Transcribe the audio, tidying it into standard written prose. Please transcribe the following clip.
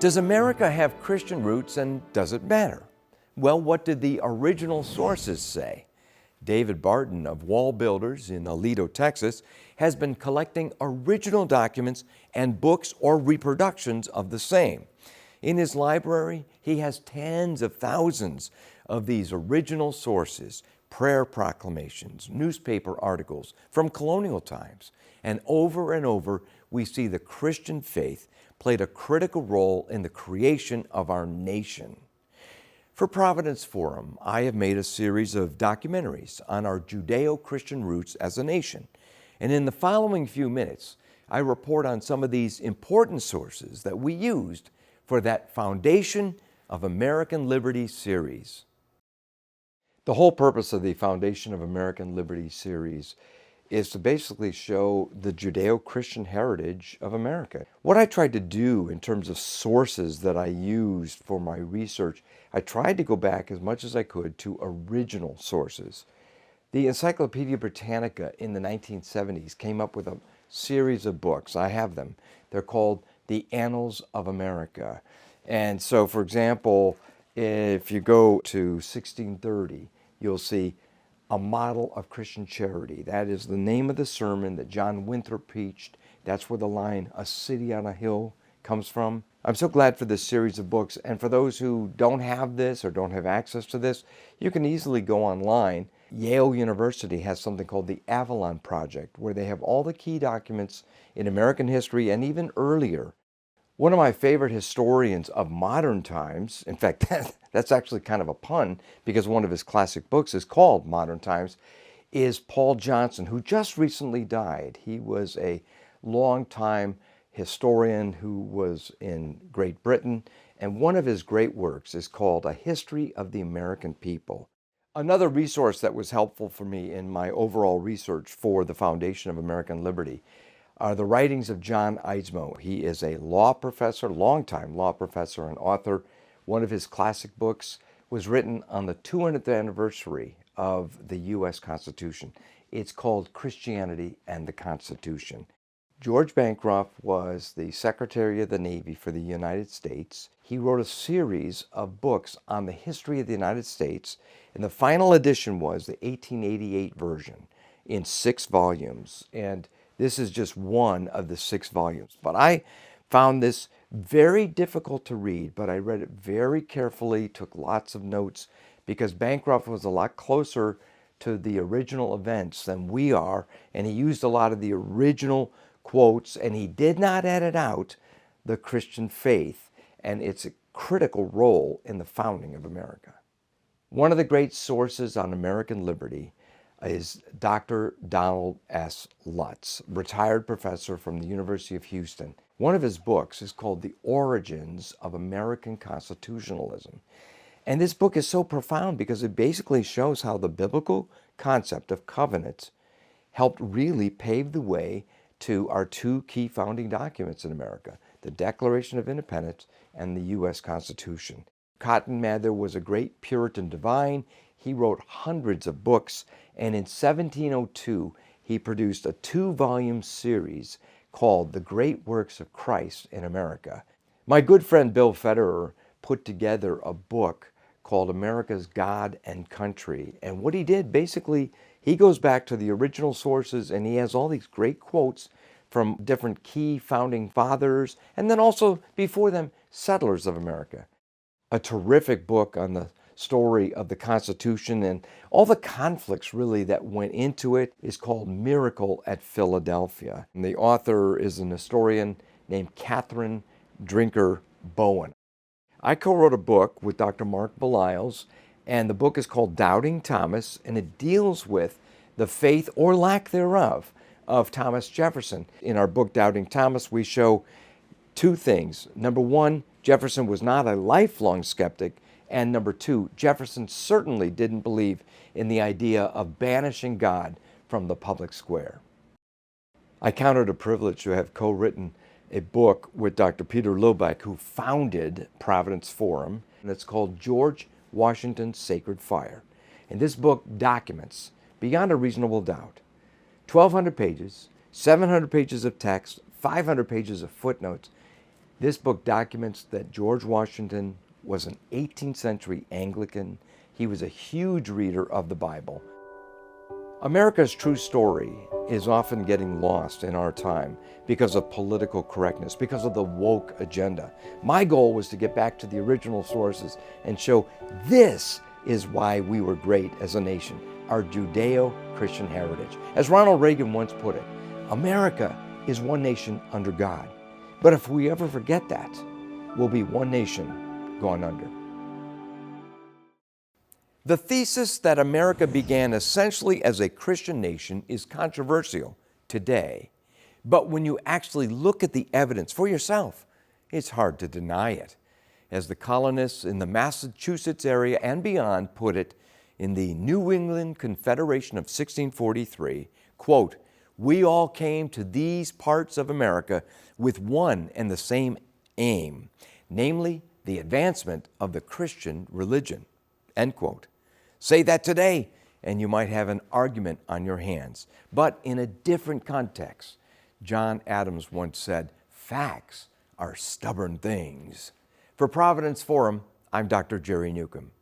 Does America have Christian roots, and does it matter? Well, what did the original sources say? David Barton of Wall Builders in Aledo, Texas, has been collecting original documents and books or reproductions of the same. In his library, he has tens of thousands of these original sources, prayer proclamations, newspaper articles from colonial times. And over, we see the Christian faith played a critical role in the creation of our nation. For Providence Forum, I have made a series of documentaries on our Judeo-Christian roots as a nation. And in the following few minutes, I report on some of these important sources that we used for that Foundation of American Liberty series. The whole purpose of the Foundation of American Liberty series is to basically show the Judeo-Christian heritage of America. What I tried to do in terms of sources that I used for my research, I tried to go back as much as I could to original sources. The Encyclopedia Britannica in the 1970s came up with a series of books. I have them. They're called The Annals of America. And so, for example, if you go to 1630, you'll see A Model of Christian Charity. That is the name of the sermon that John Winthrop preached. That's where the line, "A city on a hill," comes from. I'm so glad for this series of books. And for those who don't have this or don't have access to this, you can easily go online. Yale University has something called the Avalon Project, where they have all the key documents in American history and even earlier. One of my favorite historians of modern times, in fact, that's actually kind of a pun because one of his classic books is called Modern Times, is Paul Johnson, who just recently died. He was a longtime historian who was in Great Britain, and one of his great works is called A History of the American People. Another resource that was helpful for me in my overall research for the Foundation of American Liberty are the writings of John Eidsmoe. He is a law professor, longtime law professor and author. One of his classic books was written on the 200th anniversary of the U.S. Constitution. It's called Christianity and the Constitution. George Bancroft was the Secretary of the Navy for the United States. He wrote a series of books on the history of the United States, and the final edition was the 1888 version in 6 volumes. And this is just one of the 6 volumes. But I found this very difficult to read, but I read it very carefully, took lots of notes, because Bancroft was a lot closer to the original events than we are, and he used a lot of the original quotes, and he did not edit out the Christian faith and its critical role in the founding of America. One of the great sources on American liberty is Dr. Donald S. Lutz, retired professor from the University of Houston. One of his books is called The Origins of American Constitutionalism. And this book is so profound because it basically shows how the biblical concept of covenants helped really pave the way to our 2 key founding documents in America, the Declaration of Independence and the U.S. Constitution. Cotton Mather was a great Puritan divine. He wrote hundreds of books, and in 1702, he produced a 2-volume series called The Great Works of Christ in America. My good friend Bill Federer put together a book called America's God and Country, and what he did, basically, he goes back to the original sources, and he has all these great quotes from different key founding fathers, and then also, before them, settlers of America. A terrific book on the story of the Constitution and all the conflicts really that went into it is called Miracle at Philadelphia. And the author is an historian named Catherine Drinker Bowen. I co-wrote a book with Dr. Mark Belials, and the book is called Doubting Thomas, and it deals with the faith or lack thereof of Thomas Jefferson. In our book, Doubting Thomas, we show 2 things. Number 1, Jefferson was not a lifelong skeptic, and number 2, Jefferson certainly didn't believe in the idea of banishing God from the public square. I count it a privilege to have co-written a book with Dr. Peter Lillback, who founded Providence Forum, and it's called George Washington's Sacred Fire. And this book documents, beyond a reasonable doubt, 1,200 pages, 700 pages of text, 500 pages of footnotes, This book documents that George Washington was an 18th century Anglican. He was a huge reader of the Bible. America's true story is often getting lost in our time because of political correctness, because of the woke agenda. My goal was to get back to the original sources and show this is why we were great as a nation, our Judeo-Christian heritage. As Ronald Reagan once put it, America is one nation under God. But if we ever forget that, we'll be one nation gone under. The thesis that America began essentially as a Christian nation is controversial today. But when you actually look at the evidence for yourself, it's hard to deny it. As the colonists in the Massachusetts area and beyond put it in the New England Confederation of 1643, quote, "We all came to these parts of America with one and the same aim, namely the advancement of the Christian religion," end quote. Say that today, and you might have an argument on your hands. But in a different context, John Adams once said, "Facts are stubborn things." For Providence Forum, I'm Dr. Jerry Newcombe.